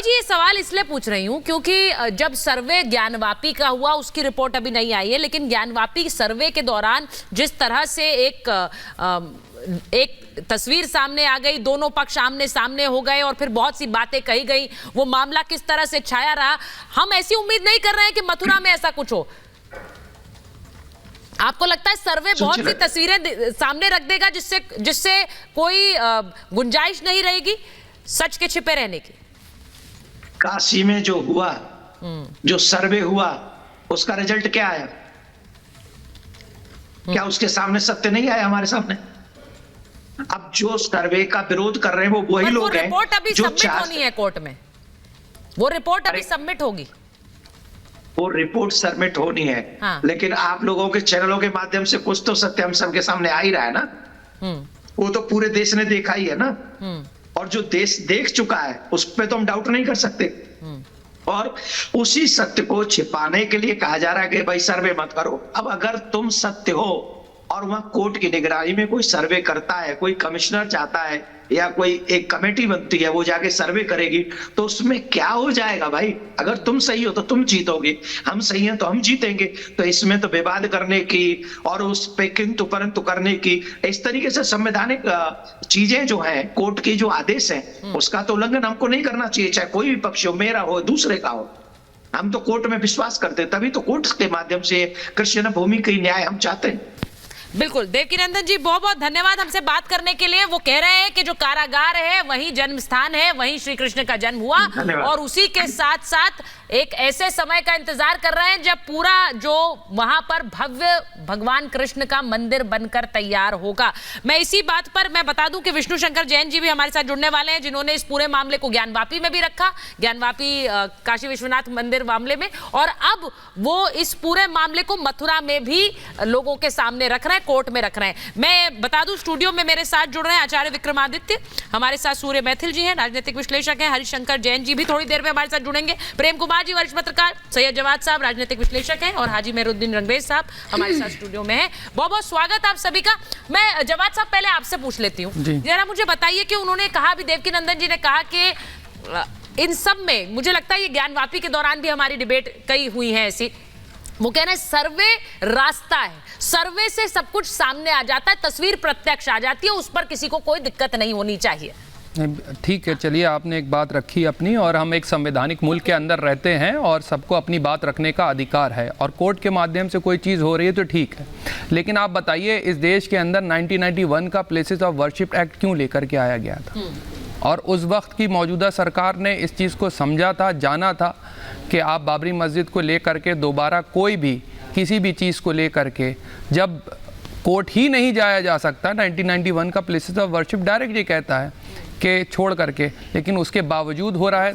स्वामी जी, ये सवाल इसलिए पूछ रही हूँ क्योंकि जब सर्वे ज्ञानवापी का हुआ, उसकी रिपोर्ट अभी नहीं आई है, लेकिन ज्ञानवापी सर्वे के दौरान जिस तरह से एक तस्वीर सामने आ गई, दोनों पक्ष आमने सामने हो गए और फिर बहुत सी बातें कही गई, वो मामला किस तरह से छाया रहा, हम ऐसी उम्मीद नहीं कर रहे हैं कि मथुरा में ऐसा कुछ हो। आपको लगता है सर्वे बहुत सी तस्वीरें सामने रख देगा जिससे कोई गुंजाइश नहीं रहेगी सच के छिपे रहने की? काशी में जो हुआ, जो सर्वे हुआ, उसका रिजल्ट क्या आया? क्या उसके सामने सत्य नहीं आया हमारे सामने? अब जो सर्वे का विरोध कर रहे हैं वो वही लोग हैं। रिपोर्ट अभी सबमिट होनी है कोर्ट में, वो रिपोर्ट अभी सबमिट होगी। वो रिपोर्ट सबमिट होनी है। हाँ। लेकिन आप लोगों के चैनलों के माध्यम से कुछ तो सत्य हम सबके सामने आ ही रहा है ना। वो तो पूरे देश ने देखा ही है ना। और जो देश देख चुका है उस पर तो हम डाउट नहीं कर सकते। और उसी सत्य को छिपाने के लिए कहा जा रहा है कि भाई सर्वे मत करो। अब अगर तुम सत्य हो और वहां कोर्ट की निगरानी में कोई सर्वे करता है, कोई कमिश्नर चाहता है या कोई एक कमेटी बनती है वो जाके सर्वे करेगी, तो उसमें क्या हो जाएगा भाई? अगर तुम सही हो तो तुम जीतोगे, हम सही हैं तो हम जीतेंगे। तो इसमें तो विवाद करने की और उस पे किंतु परंतु करने की, इस तरीके से संवैधानिक चीजें जो हैं, कोर्ट की जो आदेश है उसका तो उल्लंघन हमको नहीं करना चाहिए, चाहे कोई भी पक्ष हो, मेरा हो दूसरे का हो। हम तो कोर्ट में विश्वास करते, तभी तो कोर्ट के माध्यम से कृष्ण भूमि की न्याय हम चाहते हैं। बिल्कुल। देवकीनंदन जी, बहुत बहुत धन्यवाद हमसे बात करने के लिए। वो कह रहे हैं कि जो कारागार है वही जन्म स्थान है, वहीं श्री कृष्ण का जन्म हुआ और उसी के साथ साथ एक ऐसे समय का इंतजार कर रहे हैं जब पूरा जो वहां पर भव्य भगवान कृष्ण का मंदिर बनकर तैयार होगा। मैं इसी बात पर मैं बता दूं कि विष्णु शंकर जैन जी भी हमारे साथ जुड़ने वाले हैं, जिन्होंने इस पूरे मामले को ज्ञानवापी में भी रखा, ज्ञानवापी काशी विश्वनाथ मंदिर मामले में, और अब वो इस पूरे मामले को मथुरा में भी लोगों के सामने रख रहे हैं, कोर्ट में रख रहे हैं। मैं बता दूं स्टूडियो में मेरे साथ जुड़ रहे हैं आचार्य विक्रमादित्य, हमारे साथ सूर्य मैथिल जी हैं, राजनीतिक विश्लेषक हैं, हरिशंकर जैन जी भी थोड़ी देर में हमारे साथ जुड़ेंगे, प्रेम कुमार जी वरिष्ठ पत्रकार, सैयद जवाद साहब राजनीतिक विश्लेषक हैं और हाजी मेहरुद्दीन रंगरेज साहब हमारे साथ स्टूडियो में हैं। बहुत बहुत स्वागत आप सभी का। मैं जवाद साहब पहले आपसे पूछ लेती हूँ, जरा मुझे बताइए कि उन्होंने कहा, भी देवकीनंदन जी ने कहा कि इन सब में मुझे लगता है ये ज्ञानवापी के दौरान भी हमारी डिबेट कई हुई है ऐसी, वो कह रहे हैं सर्वे रास्ता है, सर्वे से सब कुछ सामने आ जाता है, तस्वीर प्रत्यक्ष आ जाती है, उस पर किसी को कोई दिक्कत नहीं होनी चाहिए। ठीक है, चलिए आपने एक बात रखी अपनी, और हम एक संवैधानिक मुल्क के अंदर रहते हैं और सबको अपनी बात रखने का अधिकार है, और कोर्ट के माध्यम से कोई चीज़ हो रही है तो ठीक है। लेकिन आप बताइए इस देश के अंदर 1991 का प्लेसेस ऑफ वर्शिप एक्ट क्यों लेकर के आया गया था? और उस वक्त की मौजूदा सरकार ने इस चीज़ को समझा था, जाना था कि आप बाबरी मस्जिद को लेकर के दोबारा कोई भी किसी भी चीज़ को लेकर के, जब कोर्ट ही नहीं जाया जा सकता, 1991 का प्लेसेस ऑफ वर्शिप डायरेक्ट ये कहता है कि छोड़ करके, लेकिन उसके बावजूद हो रहा है,